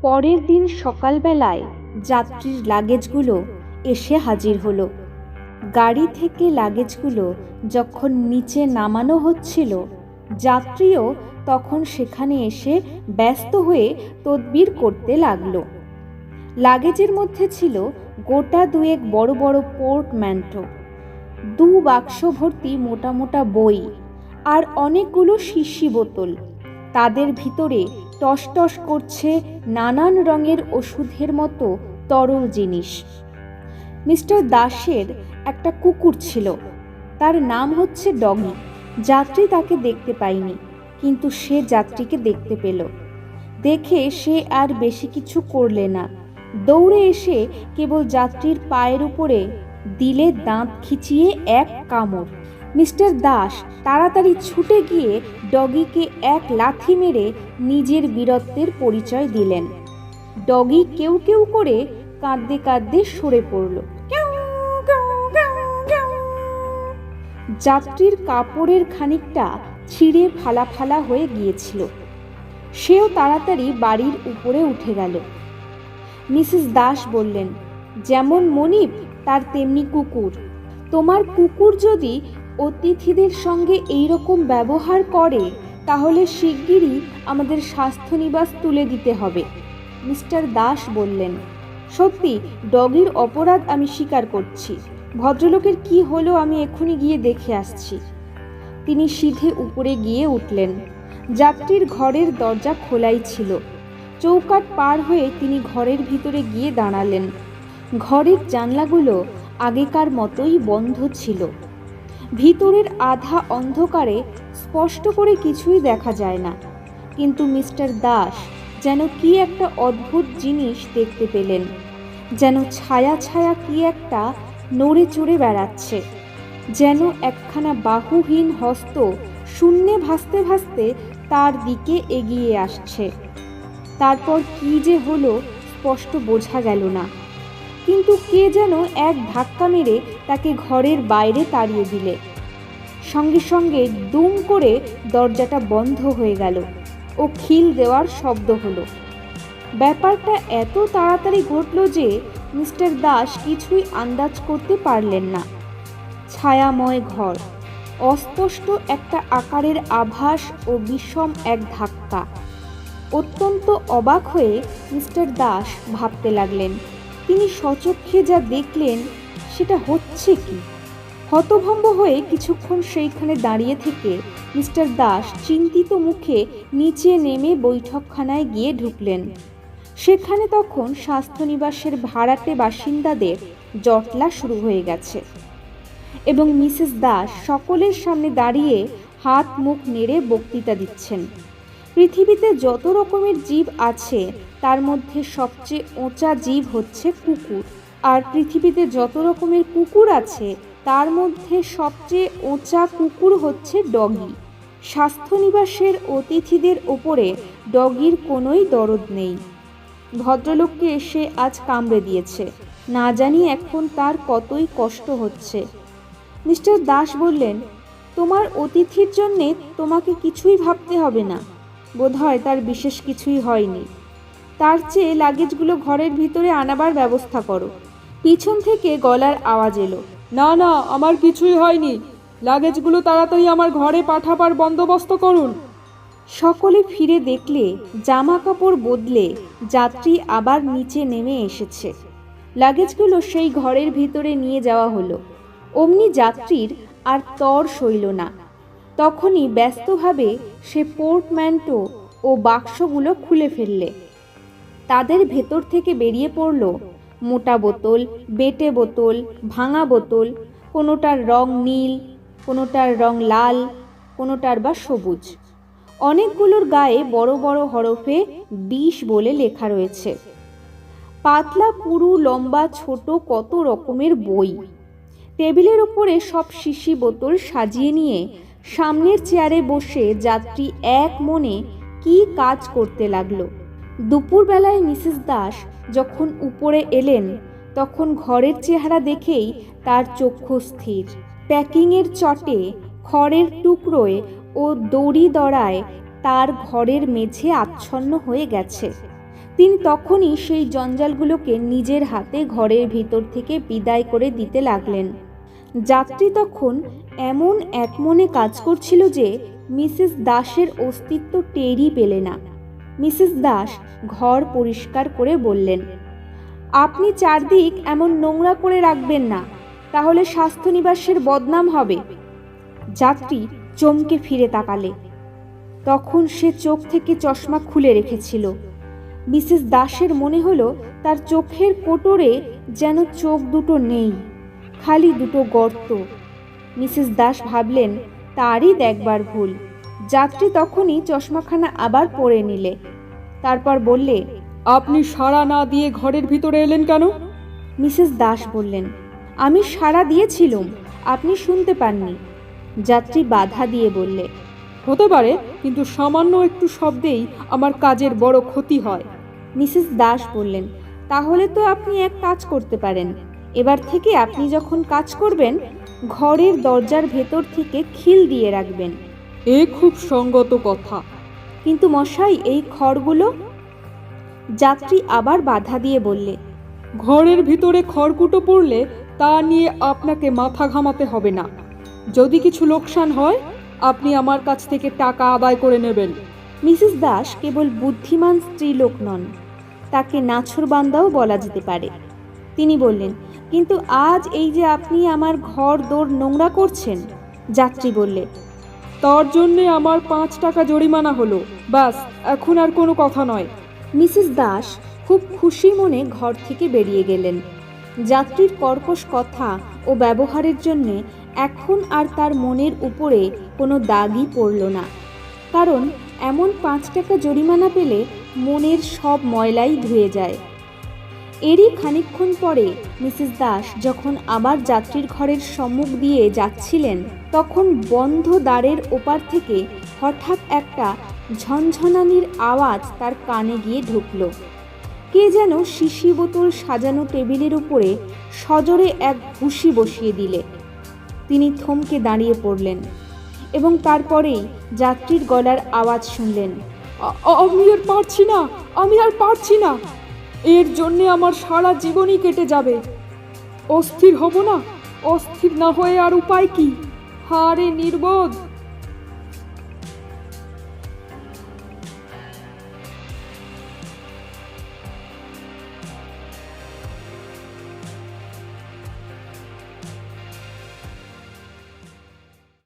পরের দিন সকালবেলায় যাত্রীর লাগেজগুলো এসে হাজির হলো। গাড়ি থেকে লাগেজগুলো যখন নিচে নামানো হচ্ছিল, যাত্রীও তখন সেখানে এসে ব্যস্ত হয়ে তদবির করতে লাগলো। লাগেজের মধ্যে ছিল গোটা দুয়েক বড় বড় পোর্টম্যান্টো, 2 বাক্স ভর্তি মোটা মোটা বই আর অনেকগুলো শিশি বোতল। তাদের ভিতরে টসটস করছে নানান রঙের ওষুধের মতো তরল জিনিস। মিস্টার দাসের একটা কুকুর ছিল, তার নাম হচ্ছে ডগি। যাত্রী তাকে দেখতে পায়নি, কিন্তু সে যাত্রীকে দেখতে পেল। দেখে সে আর বেশি কিছু করলে না, দৌড়ে এসে কেবল যাত্রীর পায়ের উপরে দিলে দাঁত খিচিয়ে এক কামড়। মিস্টার দাস তাড়াতাড়ি ছুটে গিয়ে ডগিকে এক লাথি মেরে নিজের বীরত্বের পরিচয় দিলেন। ডগি কেউ কেউ করে কাঁদতে কাঁদতে সরে পড়ল। যাত্রীর কাপড়ের খানিকটা ছিঁড়ে ফালা ফালা হয়ে গিয়েছিল। সেও তাড়াতাড়ি বাড়ির উপরে উঠে গেল। মিসেস দাস বললেন, যেমন মনিব তার তেমনি কুকুর। তোমার কুকুর যদি অতিথিদের সঙ্গে এইরকম ব্যবহার করে, তাহলে শিগগিরই আমাদের স্বাস্থ্য নিবাস তুলে দিতে হবে। মিস্টার দাস বললেন, সত্যি ডগির অপরাধ আমি স্বীকার করছি। ভদ্রলোকের কি হলো আমি এক্ষুনি গিয়ে দেখে আসছি। তিনি সিধে উপরে গিয়ে উঠলেন। যাত্রীর ঘরের দরজা খোলাই ছিল। চৌকাঠ পার হয়ে তিনি ঘরের ভিতরে গিয়ে দাঁড়ালেন। ঘরের জানলাগুলো আগেকার মতোই বন্ধ ছিল। ভিতরের আধা অন্ধকারে স্পষ্ট করে কিছুই দেখা যায় না, কিন্তু মিস্টার দাস যেন কি একটা অদ্ভুত জিনিস দেখতে পেলেন। যেন ছায়া ছায়া কি একটা নড়ে চড়ে বেড়াচ্ছে, যেন একখানা বাহুহীন হস্ত শূন্যে ভাসতে ভাসতে তার দিকে এগিয়ে আসছে। তারপর কি যে হলো স্পষ্ট বোঝা গেল না, কিন্তু কে যেন এক ধাক্কা মেরে তাকে ঘরের বাইরে তাড়িয়ে দিলে। সঙ্গে সঙ্গে দুম করে দরজাটা বন্ধ হয়ে গেল ও খিল দেওয়ার শব্দ হলো। ব্যাপারটা এত তাড়াতাড়ি ঘটল যে মিস্টার দাস কিছুই আন্দাজ করতে পারলেন না। ছায়াময় ঘর, অস্পষ্ট একটা আকারের আভাস ও বিষম এক ধাক্কা। অত্যন্ত অবাক হয়ে মিস্টার দাস ভাবতে লাগলেন, তিনি স্বচক্ষে যা দেখলেন সেটা হচ্ছে কি। হতভম্ব হয়ে কিছুক্ষণ সেইখানে দাঁড়িয়ে থেকে মিস্টার দাস চিন্তিত মুখে নিচে নেমে বৈঠকখানায় গিয়ে ঢুকলেন। সেখানে তখন স্বাস্থ্যনিবাসের ভাড়াটে বাসিন্দাদের জটলা শুরু হয়ে গেছে এবং মিসেস দাস সকলের সামনে দাঁড়িয়ে হাত মুখ নেড়ে বক্তৃতা দিচ্ছেন। পৃথিবীতে যত রকমের জীব আছে তার মধ্যে সবচেয়ে ওঁচা জীব হচ্ছে কুকুর, আর পৃথিবীতে যত রকমের কুকুর আছে তার মধ্যে সবচেয়ে ওঁচা কুকুর হচ্ছে ডগি। স্বাস্থ্যনিবাসের অতিথিদের ওপরে ডগির কোনোই দরদ নেই। ভদ্রলোককে এসে আজ কামড়ে দিয়েছে, না জানি এখন তার কতই কষ্ট হচ্ছে। মিস্টার দাস বললেন, তোমার অতিথির জন্যে তোমাকে কিছুই ভাবতে হবে না, বোধহয় তার বিশেষ কিছুই হয়নি। তার চেয়ে লাগেজগুলো ঘরের ভিতরে আনাবার ব্যবস্থা করো। পিছন থেকে গলার আওয়াজ এলো, না না, আমার কিছুই হয়নি, লাগেজগুলো তাড়াতাড়ি আমার ঘরে পাঠাবার বন্দোবস্ত করুন। সকলে ফিরে দেখলে জামা কাপড় বদলে যাত্রী আবার নিচে নেমে এসেছে। লাগেজগুলো সেই ঘরের ভিতরে নিয়ে যাওয়া হলো। অমনি যাত্রীর আর তর সইল না। তখনই ব্যস্তভাবে সে পোর্টম্যান্টো ও বাক্সগুলো খুলে ফেললে। তাদের ভেতর থেকে বেরিয়ে পড়ল মোটা বোতল, বেটে বোতল, ভাঙা বোতল, কোনোটার রং নীল, কোনোটার রং লাল, কোনোটার বা সবুজ। অনেকগুলোর গায়ে বড় বড় হরফে 20 বলে লেখা রয়েছে। পাতলা পুরু লম্বা ছোট কত রকমের বই। টেবিলের ওপরে সব শিশি বোতল সাজিয়ে নিয়ে সামনের চেয়ারে বসে যাত্রী এক মনে কি কাজ করতে লাগলো। দুপুরবেলায় মিসেস দাস যখন উপরে এলেন, তখন ঘরের চেহারা দেখেই তার চক্ষু স্থির। প্যাকিংয়ের চটে, খড়ের টুকরোয় ও দড়ি দড়ায় তার ঘরের মেঝে আচ্ছন্ন হয়ে গেছে। তিনি তখনই সেই জঞ্জালগুলোকে নিজের হাতে ঘরের ভিতর থেকে বিদায় করে দিতে লাগলেন। যাত্রী তখন এমন একমনে কাজ করছিল যে মিসেস দাসের অস্তিত্ব টেরই পেলে না। মিসেস দাস ঘর পরিষ্কার করে বললেন, আপনি চারদিক এমন নোংরা করে রাখবেন না, তাহলে স্বাস্থ্য নিবাসের বদনাম হবে। যাত্রী চমকে ফিরে তাকালে। তখন সে চোখ থেকে চশমা খুলে রেখেছিল। মিসেস দাসের মনে হলো তার চোখের কোটরে যেন চোখ দুটো নেই, খালি দুটো গর্ত। মিসেস দাস ভাবলেন তারই দেখবার ভুল। যাত্রী তখনই চশমাখানা আবার পরে নিলে। তারপর বললে, আপনি সাড়া না দিয়ে ঘরের ভিতরে এলেন কেন? মিসেস দাস বললেন, আমি সাড়া দিয়েছিলুম, আপনি শুনতে পাননি। যাত্রী বাধা দিয়ে বললে, হতে পারে, কিন্তু সামান্য একটু শব্দেই আমার কাজের বড় ক্ষতি হয়। মিসেস দাস বললেন, তাহলে তো আপনি এক কাজ করতে পারেন। এবার থেকে আপনি যখন কাজ করবেন ঘরের দরজার ভেতর থেকে খিল দিয়ে রাখবেন। এ খুব সঙ্গত কথা। কিন্তু মশাই, এই খড়গুলো। যাত্রী আবার বাধা দিয়ে বললে, ঘরের ভিতরে খড়কুটো পড়লে তা নিয়ে আপনাকে মাথা ঘামাতে হবে না। যদি কিছু লোকসান হয় আপনি আমার কাছ থেকে টাকা আদায় করে নেবেন। মিসেস দাস কেবল বুদ্ধিমান স্ত্রীলোক নন, তাকে নাছোড়বান্দাও বলা যেতে পারে। তিনি বললেন, কিন্তু আজ এই যে আপনি আমার ঘর দোর নোংরা করছেন। যাত্রী বললে, তার জন্যে আমার 5 টাকা জরিমানা হলো, ব্যাস, এখন আর কোনো কথা নয়। মিসেস দাস খুব খুশি মনে ঘর থেকে বেরিয়ে গেলেন। যাত্রীর কর্কশ কথা ও ব্যবহারের জন্যে এখন আর তার মনের উপরে কোনো দাগই পড়ল না, কারণ এমন 5 টাকা জরিমানা পেলে মনের সব ময়লাই ধুয়ে যায়। এরই খানিকক্ষণ পরে মিসেস দাস যখন আবার যাত্রীর ঘরের সম্মুখ দিয়ে যাচ্ছিলেন, তখন বন্ধ দ্বারের ওপার থেকে হঠাৎ একটা ঝনঝনানির আওয়াজ তার কানে গিয়ে ঢুকল। কে যেন শিশি বোতল সাজানো টেবিলের উপরে সজোরে এক ঘুষি বসিয়ে দিলে। তিনি থমকে দাঁড়িয়ে পড়লেন এবং তারপরেই যাত্রীর গলার আওয়াজ শুনলেন, আমি আর পারছি না, আমি আর পারছি না। এর জন্যে আমার সারা জীবনই কেটে যাবে। অস্থির হব না? অস্থির না হয়ে আর উপায় কি? হারে নির্বোধ,